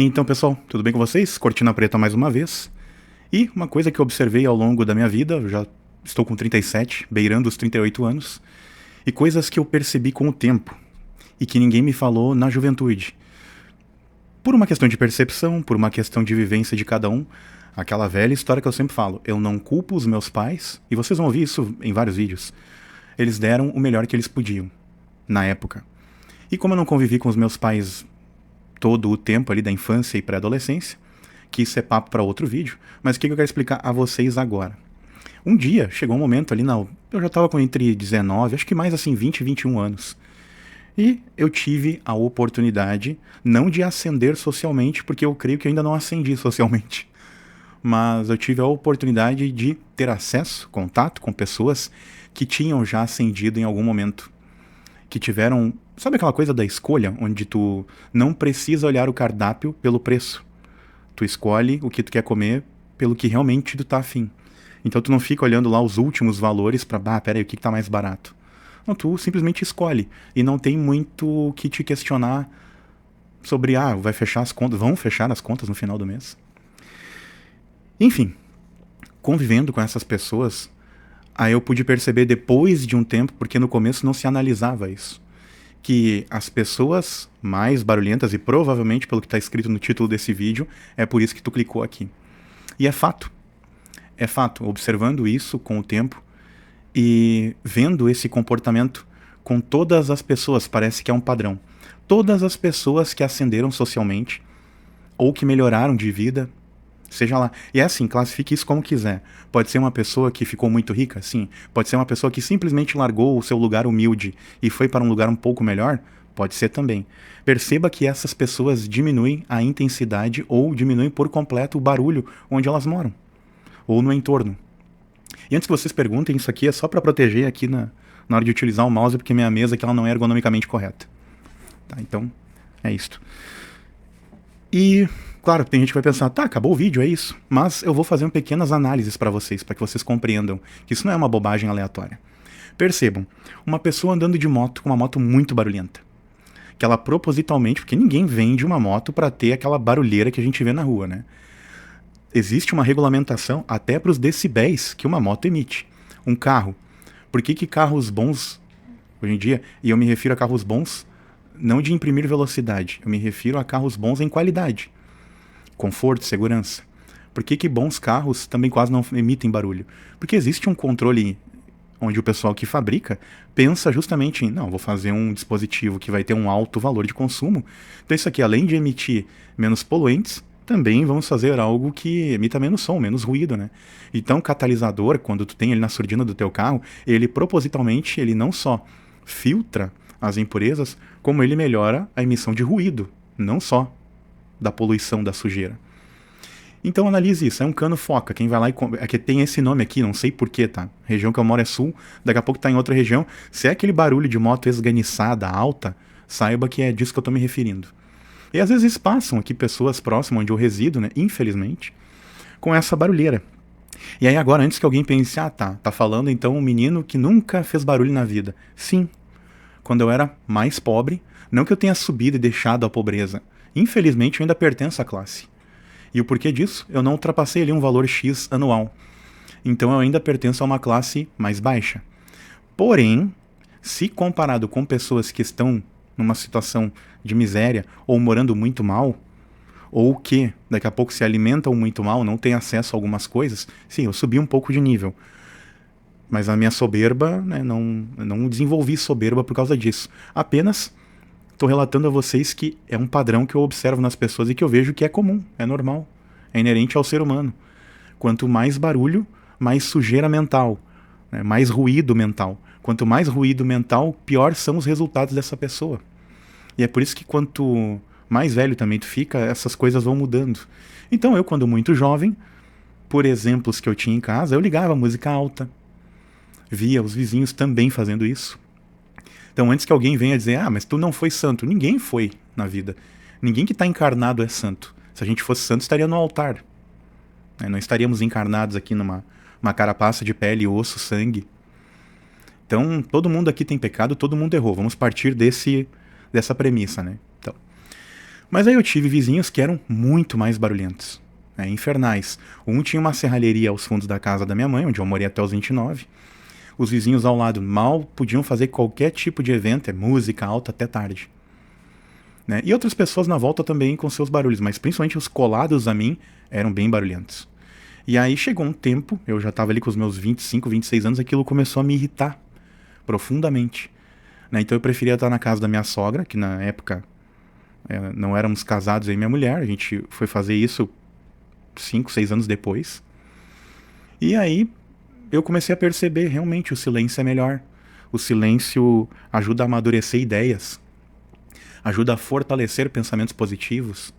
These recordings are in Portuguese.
Então, pessoal, tudo bem com vocês? Cortina Preta mais uma vez. E uma coisa que eu observei ao longo da minha vida, eu já estou com 37, beirando os 38 anos, e coisas que eu percebi com o tempo e que ninguém me falou na juventude. Por uma questão de percepção, por uma questão de vivência de cada um, aquela velha história que eu sempre falo, eu não culpo os meus pais, e vocês vão ouvir isso em vários vídeos. Eles deram o melhor que eles podiam, na época. E como eu não convivi com os meus pais todo o tempo ali da infância e pré-adolescência, que isso é papo para outro vídeo, mas o que eu quero explicar a vocês agora? Um dia, chegou um momento ali, eu já estava com entre 19, acho que mais assim, 20 e 21 anos. E eu tive a oportunidade, não de ascender socialmente, porque eu creio que ainda não ascendi socialmente, mas eu tive a oportunidade de ter acesso, contato com pessoas que tinham já ascendido em algum momento, que tiveram, sabe aquela coisa da escolha, onde tu não precisa olhar o cardápio pelo preço. Tu escolhe o que tu quer comer pelo que realmente tu tá afim. Então tu não fica olhando lá os últimos valores pra, peraí, o que tá mais barato. Não, tu simplesmente escolhe. E não tem muito o que te questionar sobre, vai fechar as contas, vão fechar as contas no final do mês. Enfim, convivendo com essas pessoas, aí eu pude perceber depois de um tempo, porque no começo não se analisava isso, que as pessoas mais barulhentas, e provavelmente pelo que está escrito no título desse vídeo, é por isso que tu clicou aqui. E é fato. É fato. Observando isso com o tempo e vendo esse comportamento com todas as pessoas, parece que é um padrão. Todas as pessoas que ascenderam socialmente ou que melhoraram de vida, seja lá. E é assim, classifique isso como quiser. Pode ser uma pessoa que ficou muito rica, sim. Pode ser uma pessoa que simplesmente largou o seu lugar humilde e foi para um lugar um pouco melhor, pode ser também. Perceba que essas pessoas diminuem a intensidade ou diminuem por completo o barulho onde elas moram, ou no entorno. E antes que vocês perguntem, isso aqui é só para proteger aqui na hora de utilizar o mouse, porque minha mesa aqui ela não é ergonomicamente correta. Tá, então, é isto. E, claro, tem gente que vai pensar, tá, acabou o vídeo, é isso. Mas eu vou fazer pequenas análises para que vocês compreendam que isso não é uma bobagem aleatória. Percebam, uma pessoa andando de moto com uma moto muito barulhenta. Que ela propositalmente, porque ninguém vende uma moto para ter aquela barulheira que a gente vê na rua, né? Existe uma regulamentação até para os decibéis que uma moto emite. Um carro. Por que carros bons, hoje em dia, e eu me refiro a carros bons não de imprimir velocidade, eu me refiro a carros bons em qualidade, conforto, segurança. Por que bons carros também quase não emitem barulho? Porque existe um controle onde o pessoal que fabrica pensa justamente em, não, vou fazer um dispositivo que vai ter um alto valor de consumo, então isso aqui, além de emitir menos poluentes, também vamos fazer algo que emita menos som, menos ruído, né? Então o catalisador, quando tu tem ele na surdina do teu carro, ele propositalmente, ele não só filtra as impurezas, como ele melhora a emissão de ruído, não só da poluição, da sujeira. Então analise isso, é um cano foca, quem vai lá e... É que tem esse nome aqui, não sei porquê, tá? A região que eu moro é sul, daqui a pouco tá em outra região. Se é aquele barulho de moto esganiçada, alta, saiba que é disso que eu tô me referindo. E às vezes passam aqui pessoas próximas onde eu resido, né, infelizmente, com essa barulheira. E aí agora, antes que alguém pense, tá falando então um menino que nunca fez barulho na vida. Sim, quando eu era mais pobre, não que eu tenha subido e deixado a pobreza. Infelizmente eu ainda pertenço à classe. E o porquê disso? Eu não ultrapassei ali um valor X anual. Então eu ainda pertenço a uma classe mais baixa. Porém, se comparado com pessoas que estão numa situação de miséria ou morando muito mal, ou que daqui a pouco se alimentam muito mal, não têm acesso a algumas coisas, sim, eu subi um pouco de nível. Mas a minha soberba, né, não desenvolvi soberba por causa disso. Apenas estou relatando a vocês que é um padrão que eu observo nas pessoas e que eu vejo que é comum, é normal, é inerente ao ser humano. Quanto mais barulho, mais sujeira mental, né, mais ruído mental. Quanto mais ruído mental, pior são os resultados dessa pessoa. E é por isso que quanto mais velho também tu fica, essas coisas vão mudando. Então eu, quando muito jovem, por exemplos que eu tinha em casa, eu ligava música alta. Via os vizinhos também fazendo isso. Então antes que alguém venha dizer, mas tu não foi santo. Ninguém foi na vida. Ninguém que está encarnado é santo. Se a gente fosse santo, estaria no altar. Não estaríamos encarnados aqui numa carapaça de pele, osso, sangue. Então todo mundo aqui tem pecado, todo mundo errou. Vamos partir dessa premissa, né? Então, Mas aí eu tive vizinhos que eram muito mais barulhentos, né, infernais. Um tinha uma serralheria aos fundos da casa da minha mãe, onde eu morei até os 29. Os vizinhos ao lado mal podiam fazer qualquer tipo de evento, música alta até tarde. Né? E outras pessoas na volta também com seus barulhos, mas principalmente os colados a mim eram bem barulhentos. E aí chegou um tempo, eu já estava ali com os meus 25, 26 anos, aquilo começou a me irritar profundamente. Né? Então eu preferia estar na casa da minha sogra, que na época não éramos casados, eu e minha mulher, a gente foi fazer isso 5, 6 anos depois. E aí eu comecei a perceber, realmente, o silêncio é melhor. O silêncio ajuda a amadurecer ideias, ajuda a fortalecer pensamentos positivos,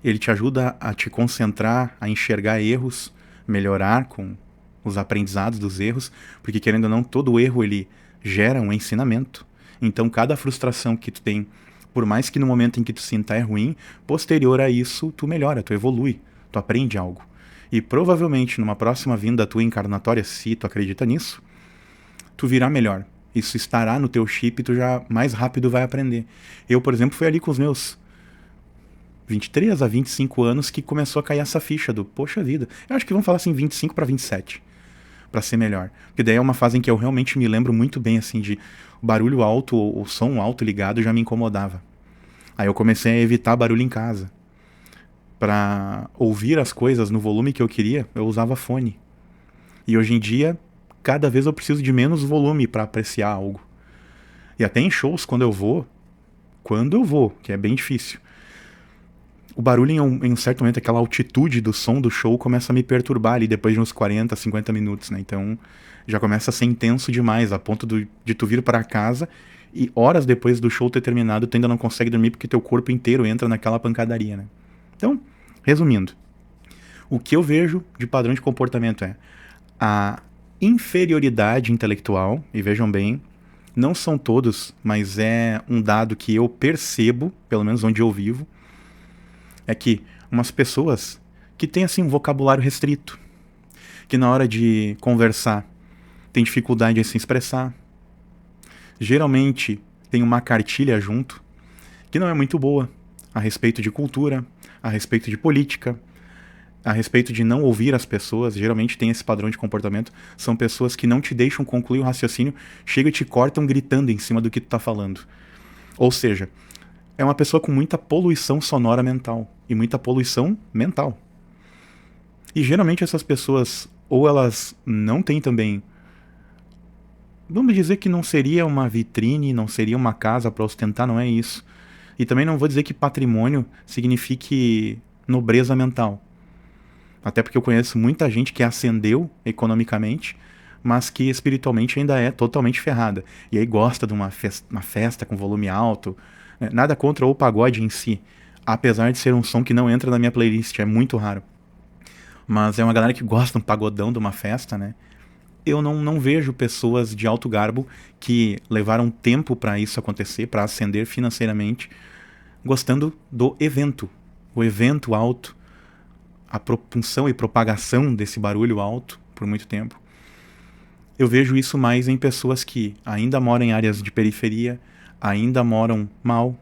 ele te ajuda a te concentrar, a enxergar erros, melhorar com os aprendizados dos erros, porque querendo ou não, todo erro ele gera um ensinamento. Então cada frustração que tu tem, por mais que no momento em que tu sinta é ruim, posterior a isso tu melhora, tu evolui, tu aprende algo. E provavelmente numa próxima vinda tua encarnatória, se tu acredita nisso, tu virá melhor. Isso estará no teu chip e tu já mais rápido vai aprender. Eu, por exemplo, fui ali com os meus 23 a 25 anos que começou a cair essa ficha do, poxa vida, eu acho que vamos falar assim 25 para 27, para ser melhor. Porque daí é uma fase em que eu realmente me lembro muito bem assim de barulho alto ou som alto ligado já me incomodava. Aí eu comecei a evitar barulho em casa. Para ouvir as coisas no volume que eu queria, eu usava fone. E hoje em dia, cada vez eu preciso de menos volume para apreciar algo. E até em shows, quando eu vou, que é bem difícil, o barulho em um certo momento, aquela altitude do som do show começa a me perturbar ali depois de uns 40, 50 minutos, né? Então já começa a ser intenso demais, a ponto de tu vir para casa e horas depois do show ter terminado, tu ainda não consegue dormir porque teu corpo inteiro entra naquela pancadaria, né? Então, resumindo, o que eu vejo de padrão de comportamento é a inferioridade intelectual, e vejam bem, não são todos, mas é um dado que eu percebo, pelo menos onde eu vivo, é que umas pessoas que têm assim um vocabulário restrito, que na hora de conversar tem dificuldade em se expressar, geralmente tem uma cartilha junto, que não é muito boa, a respeito de cultura, a respeito de política, a respeito de não ouvir as pessoas, geralmente tem esse padrão de comportamento, são pessoas que não te deixam concluir o raciocínio, chegam e te cortam gritando em cima do que tu tá falando. Ou seja, é uma pessoa com muita poluição sonora mental e muita poluição mental. E geralmente essas pessoas, ou elas não têm também, vamos dizer que não seria uma vitrine, não seria uma casa para ostentar, não é isso. E também não vou dizer que patrimônio signifique nobreza mental. Até porque eu conheço muita gente que ascendeu economicamente, mas que espiritualmente ainda é totalmente ferrada. E aí gosta de uma festa com volume alto. Nada contra o pagode em si, apesar de ser um som que não entra na minha playlist, é muito raro. Mas é uma galera que gosta de um pagodão de uma festa, né? Eu não vejo pessoas de alto garbo que levaram tempo para isso acontecer, para ascender financeiramente, gostando do evento. O evento alto, a propulsão e propagação desse barulho alto por muito tempo. Eu vejo isso mais em pessoas que ainda moram em áreas de periferia, ainda moram mal,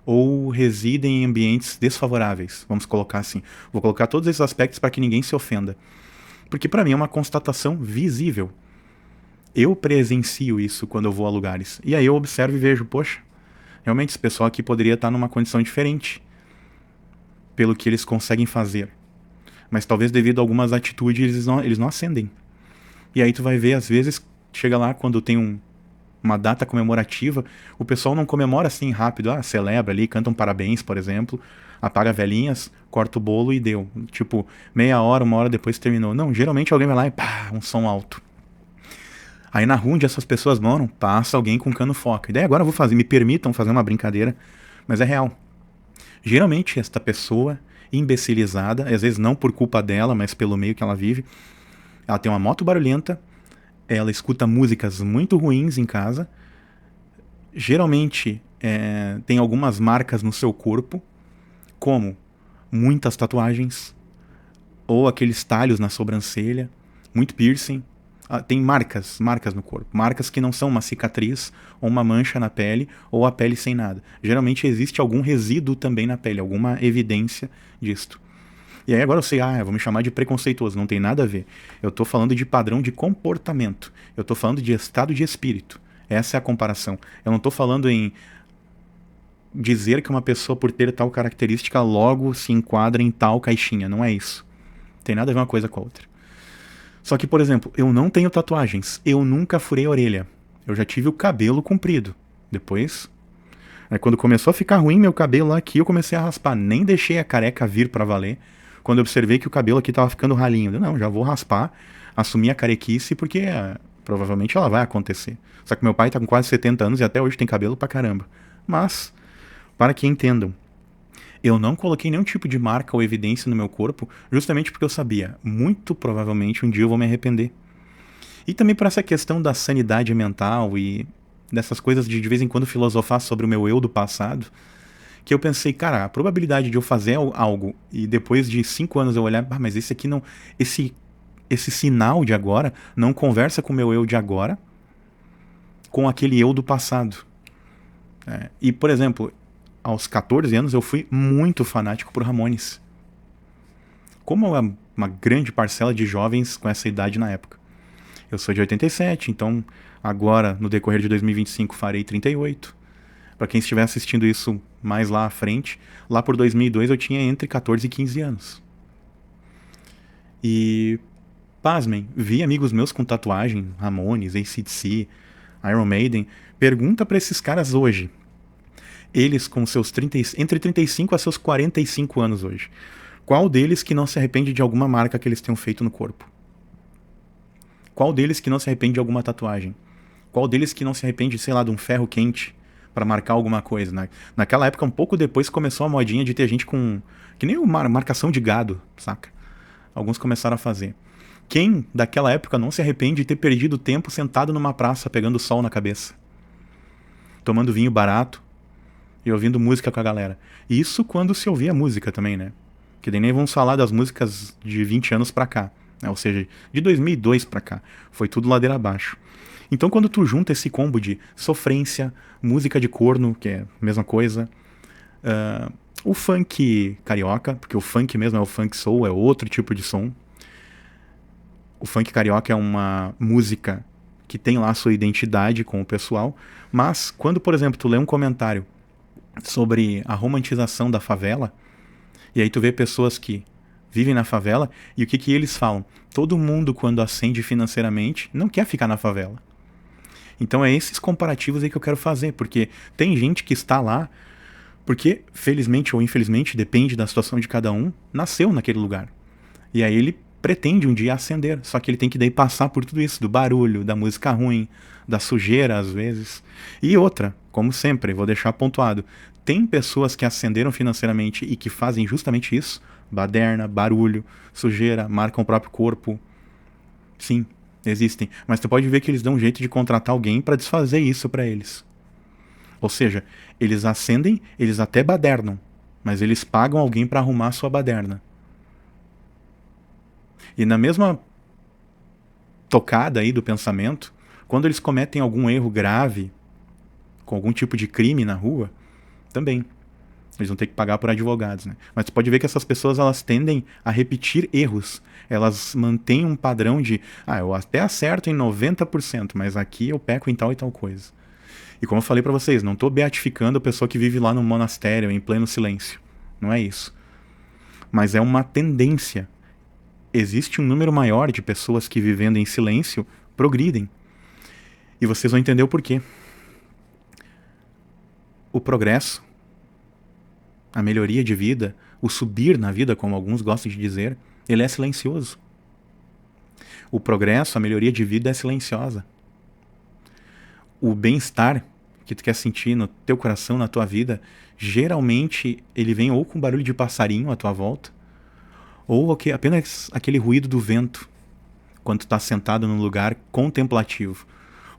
ou residem em ambientes desfavoráveis, vamos colocar assim. Vou colocar todos esses aspectos para que ninguém se ofenda. Porque para mim é uma constatação visível. Eu presencio isso quando eu vou a lugares. E aí eu observo e vejo, poxa, realmente esse pessoal aqui poderia estar numa condição diferente pelo que eles conseguem fazer. Mas talvez devido a algumas atitudes eles não ascendem. E aí tu vai ver, às vezes, chega lá quando tem uma data comemorativa, o pessoal não comemora assim rápido, celebra ali, canta um parabéns, por exemplo, apaga velhinhas, corta o bolo e deu. Tipo, meia hora, uma hora depois terminou. Não, geralmente alguém vai lá e pá, um som alto. Aí na rua onde essas pessoas moram, passa alguém com cano foca. E daí agora eu vou fazer, me permitam fazer uma brincadeira, mas é real. Geralmente esta pessoa imbecilizada, às vezes não por culpa dela, mas pelo meio que ela vive, ela tem uma moto barulhenta, ela escuta músicas muito ruins em casa, geralmente tem algumas marcas no seu corpo, como muitas tatuagens, ou aqueles talhos na sobrancelha, muito piercing, tem marcas no corpo. Marcas que não são uma cicatriz, ou uma mancha na pele, ou a pele sem nada. Geralmente existe algum resíduo também na pele, alguma evidência disto. E aí agora eu sei, eu vou me chamar de preconceituoso, não tem nada a ver. Eu tô falando de padrão de comportamento. Eu tô falando de estado de espírito. Essa é a comparação. Eu não tô falando em dizer que uma pessoa, por ter tal característica, logo se enquadra em tal caixinha. Não é isso. Tem nada a ver uma coisa com a outra. Só que, por exemplo, eu não tenho tatuagens. Eu nunca furei a orelha. Eu já tive o cabelo comprido. Depois, quando começou a ficar ruim meu cabelo aqui, eu comecei a raspar. Nem deixei a careca vir pra valer. Quando eu observei que o cabelo aqui tava ficando ralinho. Eu, não, já vou raspar, assumir a carequice, porque provavelmente ela vai acontecer. Só que meu pai tá com quase 70 anos e até hoje tem cabelo pra caramba. Mas, para que entendam, eu não coloquei nenhum tipo de marca ou evidência no meu corpo, justamente porque eu sabia, muito provavelmente um dia eu vou me arrepender. E também por essa questão da sanidade mental e dessas coisas de vez em quando filosofar sobre o meu eu do passado, que eu pensei, cara, a probabilidade de eu fazer algo e depois de 5 anos eu olhar, mas esse aqui não, esse sinal de agora não conversa com o meu eu de agora, com aquele eu do passado. E, por exemplo, aos 14 anos eu fui muito fanático por Ramones. Como uma grande parcela de jovens com essa idade na época. Eu sou de 87, então agora, no decorrer de 2025, farei 38. Para quem estiver assistindo isso mais lá à frente, lá por 2002 eu tinha entre 14 e 15 anos. E, pasmem, vi amigos meus com tatuagem, Ramones, AC/DC, Iron Maiden. Pergunta para esses caras hoje. Eles com seus entre 35 a seus 45 anos hoje. Qual deles que não se arrepende de alguma marca que eles tenham feito no corpo? Qual deles que não se arrepende de alguma tatuagem? Qual deles que não se arrepende, sei lá, de um ferro quente para marcar alguma coisa? Naquela época, um pouco depois, começou a modinha de ter gente com... que nem uma marcação de gado, saca? Alguns começaram a fazer. Quem, daquela época, não se arrepende de ter perdido tempo sentado numa praça, pegando sol na cabeça? Tomando vinho barato e ouvindo música com a galera. Isso quando se ouvia música também, né? Que daí nem vamos falar das músicas de 20 anos pra cá. Ou seja, de 2002 pra cá. Foi tudo ladeira abaixo. Então quando tu junta esse combo de sofrência, música de corno, que é a mesma coisa, o funk carioca, porque o funk mesmo é o funk soul, é outro tipo de som. O funk carioca é uma música que tem lá a sua identidade com o pessoal, mas quando, por exemplo, tu lê um comentário sobre a romantização da favela, e aí tu vê pessoas que vivem na favela, e o que eles falam? Todo mundo, quando ascende financeiramente, não quer ficar na favela. Então é esses comparativos aí que eu quero fazer, porque tem gente que está lá, porque felizmente ou infelizmente, depende da situação de cada um, nasceu naquele lugar. E aí ele pretende um dia ascender, só que ele tem que daí passar por tudo isso, do barulho, da música ruim, da sujeira às vezes. E outra, como sempre, vou deixar pontuado, tem pessoas que ascenderam financeiramente e que fazem justamente isso, baderna, barulho, sujeira, marcam o próprio corpo. Sim, existem, mas tu pode ver que eles dão um jeito de contratar alguém para desfazer isso para eles. Ou seja, eles ascendem, eles até badernam, mas eles pagam alguém para arrumar a sua baderna. E na mesma tocada aí do pensamento, quando eles cometem algum erro grave, com algum tipo de crime na rua, também eles vão ter que pagar por advogados, né? Mas você pode ver que essas pessoas, elas tendem a repetir erros. Elas mantêm um padrão de, eu até acerto em 90%, mas aqui eu peco em tal e tal coisa. E como eu falei pra vocês, não tô beatificando a pessoa que vive lá no monastério, em pleno silêncio. Não é isso. Mas é uma tendência. Existe um número maior de pessoas que, vivendo em silêncio, progridem. E vocês vão entender o porquê. O progresso, a melhoria de vida, o subir na vida, como alguns gostam de dizer, ele é silencioso. O progresso, a melhoria de vida é silenciosa. O bem-estar que tu quer sentir no teu coração, na tua vida, geralmente ele vem ou com barulho de passarinho à tua volta, ou apenas aquele ruído do vento, quando tu tá sentado num lugar contemplativo,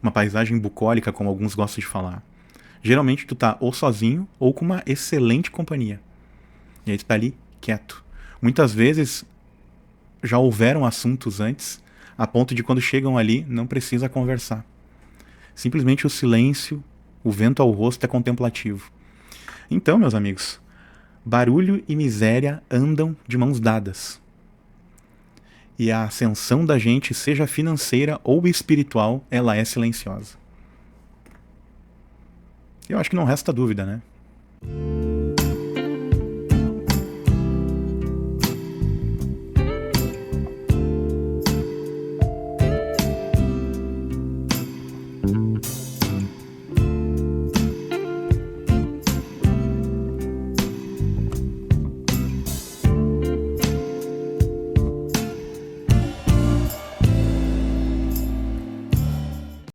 uma paisagem bucólica, como alguns gostam de falar. Geralmente tu tá ou sozinho ou com uma excelente companhia. E aí tu tá ali quieto. Muitas vezes já houveram assuntos antes, a ponto de quando chegam ali não precisa conversar. Simplesmente o silêncio, o vento ao rosto é contemplativo. Então, meus amigos, barulho e miséria andam de mãos dadas. E a ascensão da gente, seja financeira ou espiritual, ela é silenciosa. Eu acho que não resta dúvida, né?